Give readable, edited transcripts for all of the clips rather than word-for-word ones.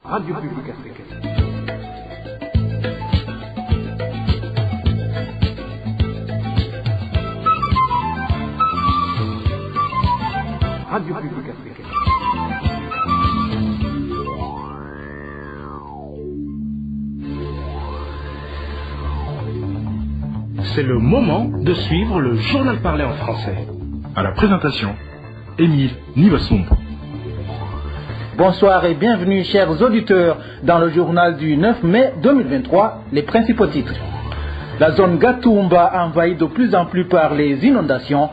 Radio Publique Africaine. Radio Publique Africaine. C'est le moment de suivre le journal parlé en français. À la présentation, Émile Nivasumpo. Bonsoir et bienvenue chers auditeurs dans le journal du 9 mai 2023, les principaux titres. La zone Gatumba envahie de plus en plus par les inondations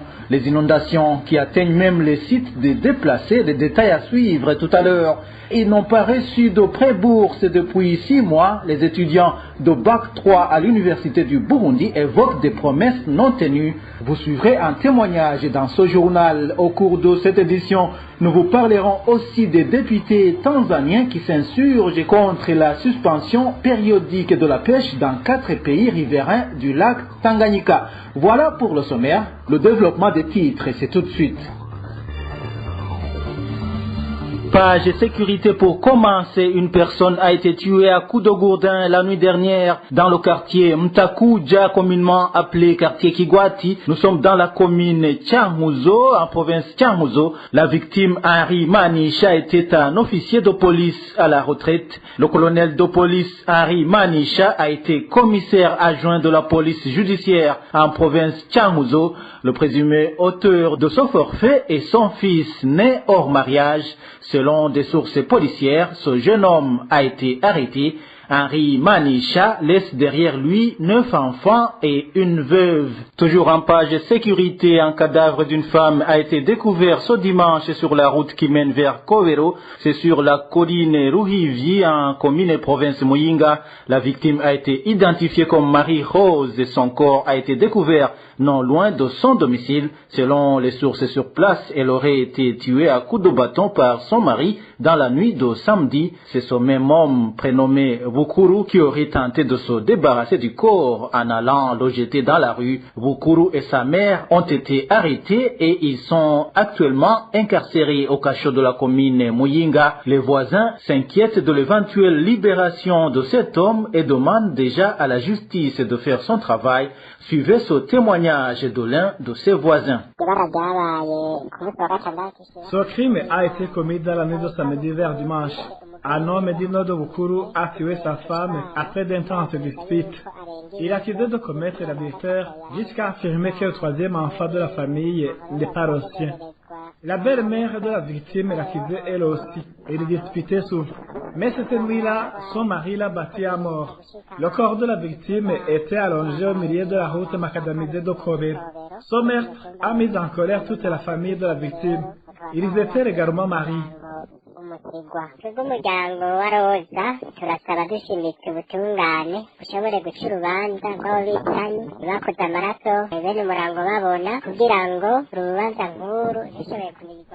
qui atteignent même les sites des déplacés. Les détails à suivre tout à l'heure. Ils n'ont pas reçu de pré-bourse depuis 6 mois. Les étudiants de Bac 3 à l'Université du Burundi évoquent des promesses non tenues. Vous suivrez un témoignage dans ce journal. Au cours de cette édition, nous vous parlerons aussi des députés tanzaniens qui s'insurgent contre la suspension périodique de la pêche dans 4 pays riverains du lac Tanganyika. Voilà pour le sommaire. Le développement des titres, c'est tout de suite. Page sécurité pour commencer. Une personne a été tuée à coups de gourdin la nuit dernière dans le quartier Mtakuja, communément appelé quartier Kigwati. Nous sommes dans la commune Changuzo, en province Changuzo. La victime Henri Manisha était un officier de police à la retraite. Le colonel de police Henri Manisha a été commissaire adjoint de la police judiciaire en province Changuzo. Le présumé auteur de ce forfait est son fils né hors mariage. Selon des sources policières, ce jeune homme a été arrêté. Henri Manisha laisse derrière lui 9 enfants et une veuve. Toujours en page sécurité, un cadavre d'une femme a été découvert ce dimanche sur la route qui mène vers Kowero. C'est sur la colline Ruhivi, en commune et province Muyinga. La victime a été identifiée comme Marie-Rose et son corps a été découvert non loin de son domicile. Selon les sources sur place, elle aurait été tuée à coups de bâton par son mari dans la nuit de samedi. C'est ce même homme prénommé Bukuru qui aurait tenté de se débarrasser du corps en allant le jeter dans la rue. Bukuru et sa mère ont été arrêtés et ils sont actuellement incarcérés au cachot de la commune Muyinga. Les voisins s'inquiètent de l'éventuelle libération de cet homme et demandent déjà à la justice de faire son travail. Suivez ce témoignage de l'un de ses voisins. Ce crime a été commis dans la nuit de samedi vers dimanche. Un homme Dino de Bukuru a tué sa femme après d'intenses disputes. Il a accusé de commettre l'adultère jusqu'à affirmer que le troisième enfant de la famille n'est pas le sien. La belle-mère de la victime l'accusait elle aussi. Ils disputaient souvent. Mais cette nuit-là, son mari l'a battu à mort. Le corps de la victime était allongé au milieu de la route macadamisée de Kobe. Son meurtre a mis en colère toute la famille de la victime. Ils étaient également mariés.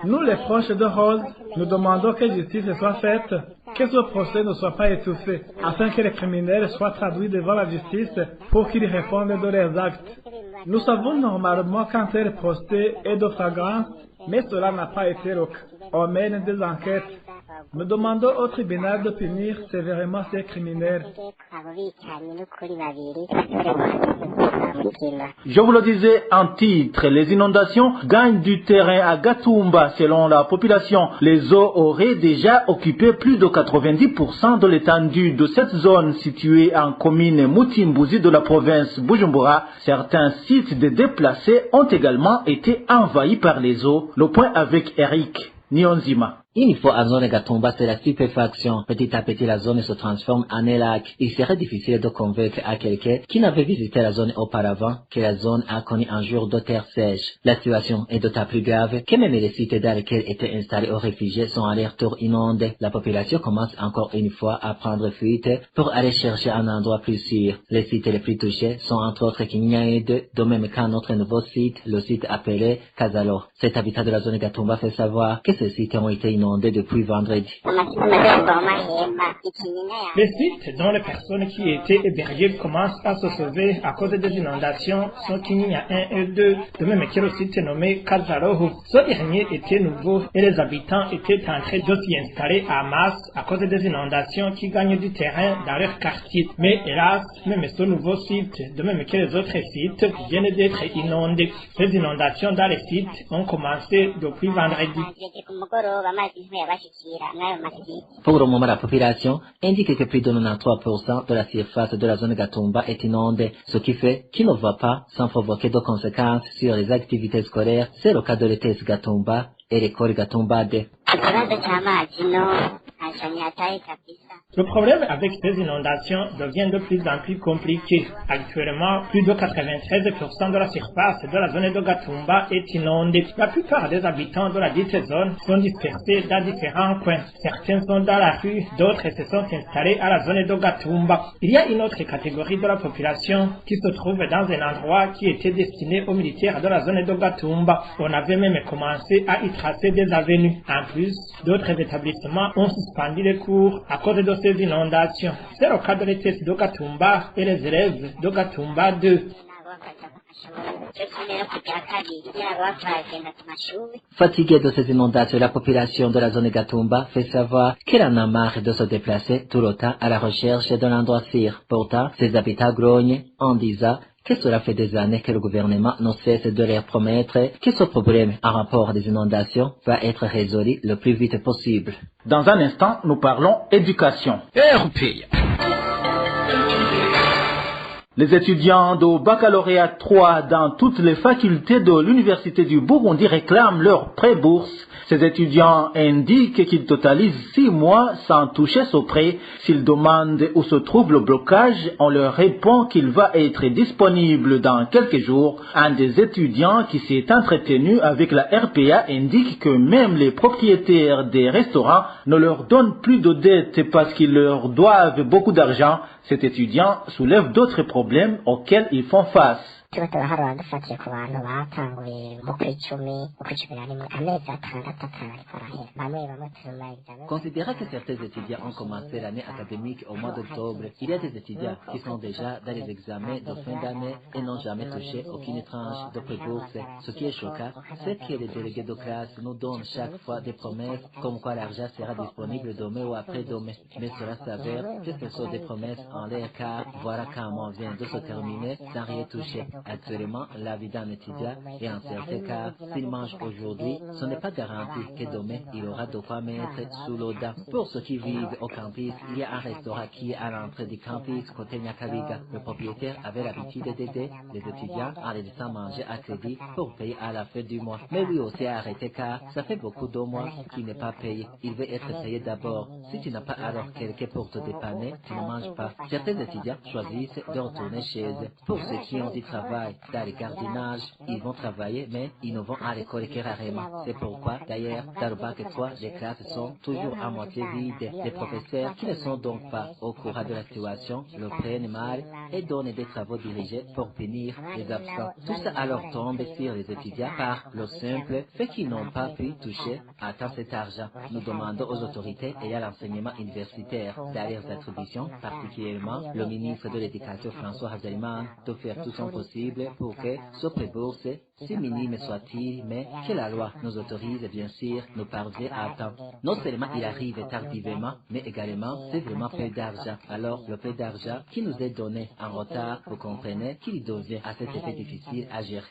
Nous, les proches de Rose, nous demandons que justice soit faite, que ce procès ne soit pas étouffé, afin que les criminels soient traduits devant la justice pour qu'ils répondent de leurs actes. Nous savons normalement quand tel procès est de flagrance, mais cela n'a pas été le cas. On mène des enquêtes. Nous demandons au tribunal de punir sévèrement ces criminels. Je vous le disais en titre, les inondations gagnent du terrain à Gatumba. Selon la population, les eaux auraient déjà occupé plus de 90% de l'étendue de cette zone située en commune Mutimbuzi de la province Bujumbura. Certains sites de déplacés ont également été envahis par les eaux. Le point avec Eric Nionzima. Une fois en zone Gatumba, c'est la stupéfaction. Petit à petit, la zone se transforme en un lac. Il serait difficile de convaincre à quelqu'un qui n'avait visité la zone auparavant que la zone a connu un jour de terre sèche. La situation est d'autant plus grave que même les sites dans lesquels étaient installés aux réfugiés sont à leur tour inondés. La population commence encore une fois à prendre fuite pour aller chercher un endroit plus sûr. Les sites les plus touchés sont entre autres Kinyaïde, de même qu'un autre nouveau site, le site appelé Kazalo. Cet habitat de la zone Gatumba fait savoir que ces sites ont été inondé depuis vendredi. Les sites dont les personnes qui étaient hébergées commencent à se sauver à cause des inondations sont Kinyinya 1 et 2, de même que le site nommé Kazarohu. Ce dernier était nouveau et les habitants étaient en train de s'y installer en masse à cause des inondations qui gagnent du terrain dans leur quartier. Mais hélas, même ce nouveau site, de même que les autres sites, viennent d'être inondés. Ces inondations dans les sites ont commencé depuis vendredi. Pour le moment, la population indique que plus de 93% de la surface de la zone Gatumba est inondée, ce qui fait qu'il ne va pas sans provoquer de conséquences sur les activités scolaires. C'est le cas de l'ETS Gatumba et l'école Gatumba 2. Le problème avec ces inondations devient de plus en plus compliqué. Actuellement, plus de 93% de la surface de la zone de Gatumba est inondée. La plupart des habitants de la dite zone sont dispersés dans différents coins. Certains sont dans la rue, d'autres se sont installés à la zone de Gatumba. Il y a une autre catégorie de la population qui se trouve dans un endroit qui était destiné aux militaires de la zone de Gatumba. On avait même commencé à y tracer des avenues. En plus, d'autres établissements ont suspendu les cours à cause de ces inondations. C'est le cas de l'ETS de Gatumba et les élèves de Gatumba 2. Fatiguée de ces inondations, la population de la zone Gatumba fait savoir qu'elle en a marre de se déplacer tout le temps à la recherche d'un endroit sûr. Pourtant, ses habitants grognent en disant que cela fait des années que le gouvernement ne cesse de leur promettre que ce problème en rapport des inondations va être résolu le plus vite possible. Dans un instant, nous parlons éducation. Les étudiants de baccalauréat 3 dans toutes les facultés de l'Université du Burundi réclament leur pré-bourse. Ces étudiants indiquent qu'ils totalisent 6 mois sans toucher ce prêt. S'ils demandent où se trouve le blocage, on leur répond qu'il va être disponible dans quelques jours. Un des étudiants qui s'est entretenu avec la RPA indique que même les propriétaires des restaurants ne leur donnent plus de dettes parce qu'ils leur doivent beaucoup d'argent. Cet étudiant soulève d'autres problèmes auxquels ils font face. Considérant que certains étudiants ont commencé l'année académique au mois d'octobre, il y a des étudiants qui sont déjà dans les examens de fin d'année et n'ont jamais touché aucune tranche de pré-bourse. Ce qui est choquant, c'est que les délégués de classe nous donnent chaque fois des promesses comme quoi l'argent sera disponible demain ou après-demain. Mais cela s'avère que ce sont des promesses en l'air car voilà qu'un mois vient de se terminer sans rien toucher. Actuellement, la vie d'un étudiant est en certains cas, s'il mange aujourd'hui, ce n'est pas garanti que demain il aura de quoi mettre sous l'eau dents. Pour ceux qui vivent au campus, il y a un restaurant qui est à l'entrée du campus côté Nyakabiga. Le propriétaire avait l'habitude d'aider les étudiants en les laissant manger à crédit pour payer à la fin du mois. Mais lui aussi a arrêté car ça fait beaucoup de mois qu'il n'est pas payé. Il veut être payé d'abord. Si tu n'as pas alors quelqu'un pour te dépanner, tu ne manges pas. Certains étudiants choisissent de retourner chez eux. Pour ceux qui ont du travail dans le jardinage, ils vont travailler mais ils ne vont à l'école que rarement. C'est pourquoi d'ailleurs dans le bac 3, les classes sont toujours à moitié vides. Les professeurs qui ne sont donc pas au courant de la situation le prennent mal et donnent des travaux dirigés pour punir les absents. Tout ça alors tombe sur les étudiants par le simple fait qu'ils n'ont pas pu toucher à temps cet argent. Nous demandons aux autorités et à l'enseignement universitaire dans leurs attributions, particulièrement le ministre de l'Éducation François Habyarimana, de faire tout son possible pour que ce pré-bourse, si minime soit-il, mais que la loi nous autorise bien sûr nous parvienne à temps. Non seulement il arrive tardivement, mais également c'est vraiment peu d'argent. Alors le peu d'argent qui nous est donné en retard, vous comprenez qu'il devient à cet effet difficile à gérer.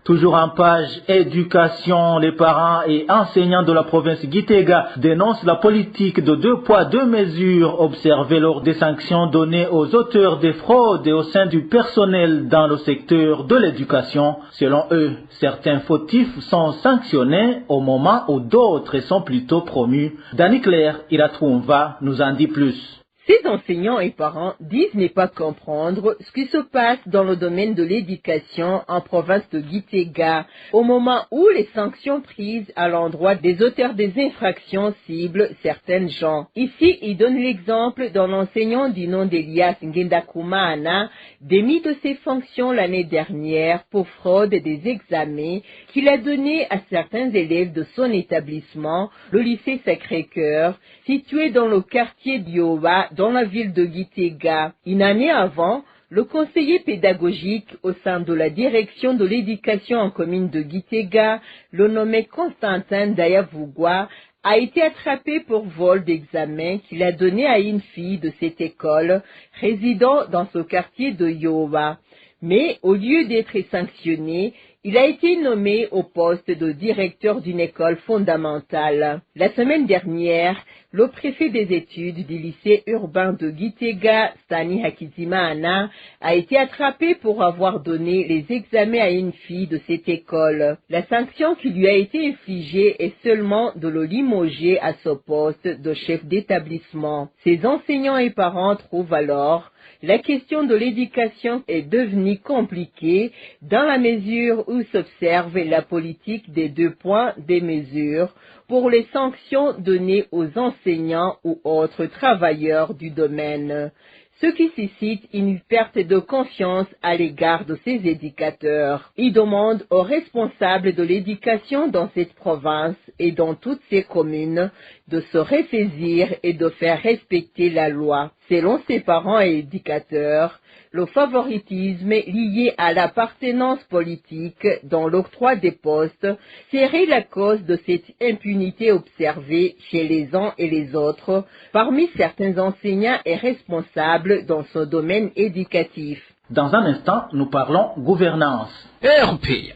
Toujours en page éducation, les parents et enseignants de la province Gitega dénoncent la politique de 2 poids 2 mesures observée lors des sanctions données aux auteurs des fraudes et au sein du personnel dans le secteur de l'éducation. Selon eux, certains fautifs sont sanctionnés au moment où d'autres sont plutôt promus. Danny Claire Iratroumva nous en dit plus. Ces enseignants et parents disent ne pas comprendre ce qui se passe dans le domaine de l'éducation en province de Gitega, au moment où les sanctions prises à l'endroit des auteurs des infractions ciblent certaines gens. Ici, il donne l'exemple d'un enseignant du nom d'Elias Ngendakumana, démis de ses fonctions l'année dernière pour fraude des examens qu'il a donnés à certains élèves de son établissement, le lycée Sacré-Cœur, situé dans le quartier d'Iowa, dans la ville de Gitega. Une année avant, le conseiller pédagogique au sein de la direction de l'éducation en commune de Gitega, le nommé Constantin Dayavugwa, a été attrapé pour vol d'examen qu'il a donné à une fille de cette école résidant dans ce quartier de Iowa. Mais au lieu d'être sanctionné, il a été nommé au poste de directeur d'une école fondamentale. La semaine dernière, le préfet des études du lycée urbain de Gitega, Stani Hakizimana, a été attrapé pour avoir donné les examens à une fille de cette école. La sanction qui lui a été infligée est seulement de le limoger à ce poste de chef d'établissement. Ses enseignants et parents trouvent alors la question de l'éducation est devenue compliquée dans la mesure où s'observe la politique des 2 points des mesures pour les sanctions données aux enseignants ou autres travailleurs du domaine, ce qui suscite une perte de confiance à l'égard de ces éducateurs. Il demande aux responsables de l'éducation dans cette province et dans toutes ces communes de se ressaisir et de faire respecter la loi. Selon ses parents et éducateurs, le favoritisme lié à l'appartenance politique dans l'octroi des postes serait la cause de cette impunité observée chez les uns et les autres parmi certains enseignants et responsables dans ce domaine éducatif. Dans un instant, nous parlons gouvernance. RP.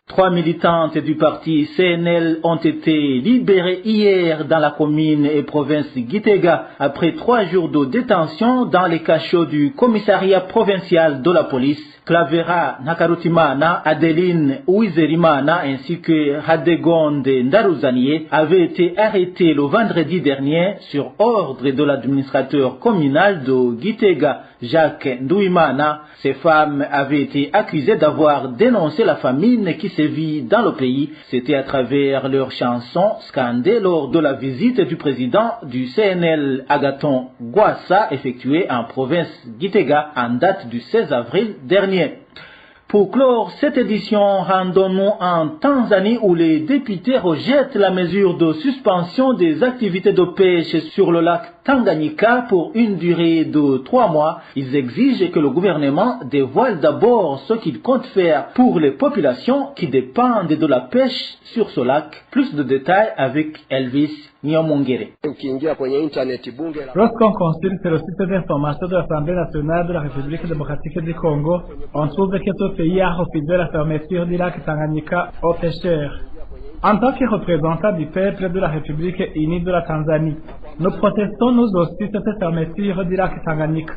3 militantes du parti CNL ont été libérées hier dans la commune et province Gitega après 3 jours de détention dans les cachots du commissariat provincial de la police. Clavera Nakarutimana, Adeline Ouizerimana ainsi que Hadegonde Ndaruzanie avaient été arrêtés le vendredi dernier sur ordre de l'administrateur communal de Gitega, Jacques Ndouimana. Ces femmes avaient été accusées d'avoir dénoncé la famine qui sévit dans le pays. C'était à travers leurs chansons scandées lors de la visite du président du CNL Agathon Gwassa effectuée en province Gitega en date du 16 avril dernier. Pour clore cette édition, rendons-nous en Tanzanie où les députés rejettent la mesure de suspension des activités de pêche sur le lac Tanganyika pour une durée de 3 mois. Ils exigent que le gouvernement dévoile d'abord ce qu'il compte faire pour les populations qui dépendent de la pêche sur ce lac. Plus de détails avec Elvis Nyomongere. Lorsqu'on consulte le site d'information de l'Assemblée nationale de la République démocratique du Congo, on trouve que ce pays a refusé la fermeture du lac Tanganyika aux pêcheurs. En tant que représentants du peuple de la République unie de la Tanzanie, nous protestons nous aussi cette fermeture du lac Tanganyika.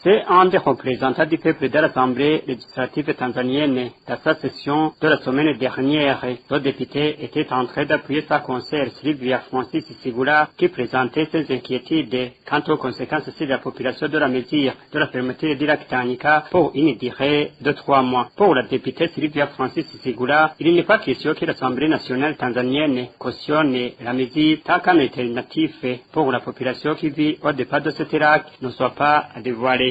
C'est un des représentants du peuple de l'Assemblée législative tanzanienne. Dans sa session de la semaine dernière, le député était en train d'appuyer sa conseillère Sylvia Francis Sigula qui présentait ses inquiétudes quant aux conséquences sur la population de la mesure de la fermeture du lac Tanganyika pour une durée de 3 mois. Pour la députée Sylvia Francis Sigula, il n'est pas question que l'Assemblée nationale tanzanienne cautionne la mesure tant qu'un alternatif pour la population qui vit au départ de ce lac ne soit pas dévoilé.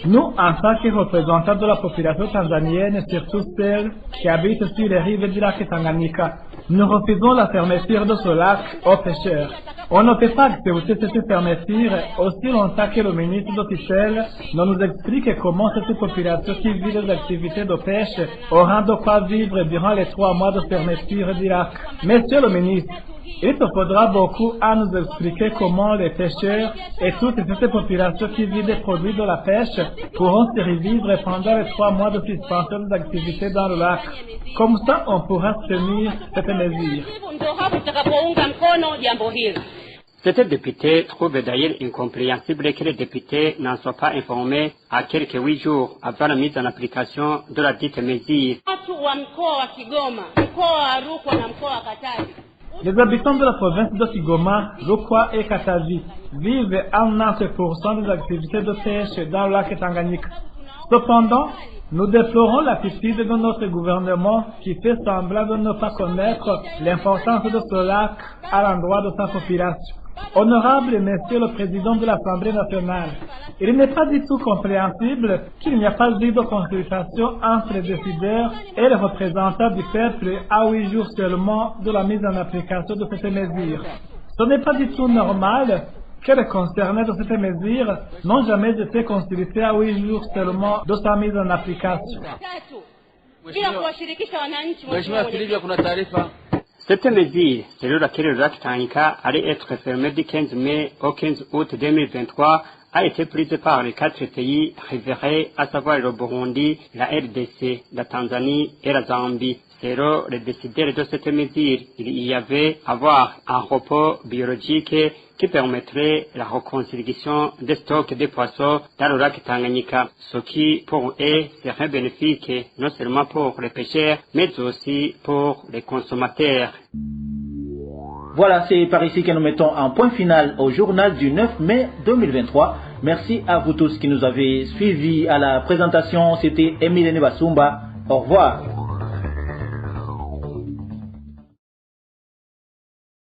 Nous, en tant que représentants de la population tanzanienne, surtout celle qui habite sur les rives du lac Tanganyika, nous refusons la fermeture de ce lac aux pêcheurs. On ne peut pas accepter cette fermeture aussi longtemps que le ministre officiel ne nous explique comment cette population qui vit des activités de pêche aura de quoi vivre durant les 3 mois de fermeture du lac. Monsieur le ministre, il te faudra beaucoup à nous expliquer comment les pêcheurs et toutes ces populations qui vivent des produits de la pêche pourront survivre pendant les 3 mois de suspension des activités dans le lac. Comme ça, on pourra tenir cette mesure. Cet député trouve d'ailleurs incompréhensible que les députés n'en soient pas informés à quelques 8 jours avant la mise en application de la dite mesure. Les habitants de la province de Kigoma, Rukwa et Katavi vivent à 90% des activités de pêche dans le lac Tanganyika. Cependant, nous déplorons l'attitude de notre gouvernement qui fait semblant de ne pas connaître l'importance de ce lac à l'endroit de sa population. Honorable Monsieur le Président de l'Assemblée nationale, il n'est pas du tout compréhensible qu'il n'y a pas eu de consultation entre les décideurs et les représentants du peuple à 8 jours seulement de la mise en application de cette mesure. Ce n'est pas du tout normal que les concernés de cette mesure n'ont jamais été consultés à 8 jours seulement de sa mise en application. Cette mesure, selon laquelle le lac Tanganyika allait être fermé du 15 mai au 15 août 2023, a été prise par les 4 pays riverains, à savoir le Burundi, la RDC, la Tanzanie et la Zambie. Selon les décideurs de cette mesure, il y avait avoir un repos biologique qui permettrait la reconstitution des stocks de poissons dans le lac Tanganyika, ce qui pour eux serait bénéfique non seulement pour les pêcheurs, mais aussi pour les consommateurs. Voilà, c'est par ici que nous mettons un point final au journal du 9 mai 2023. Merci à vous tous qui nous avez suivis à la présentation. C'était Émile Nibasumba. Au revoir.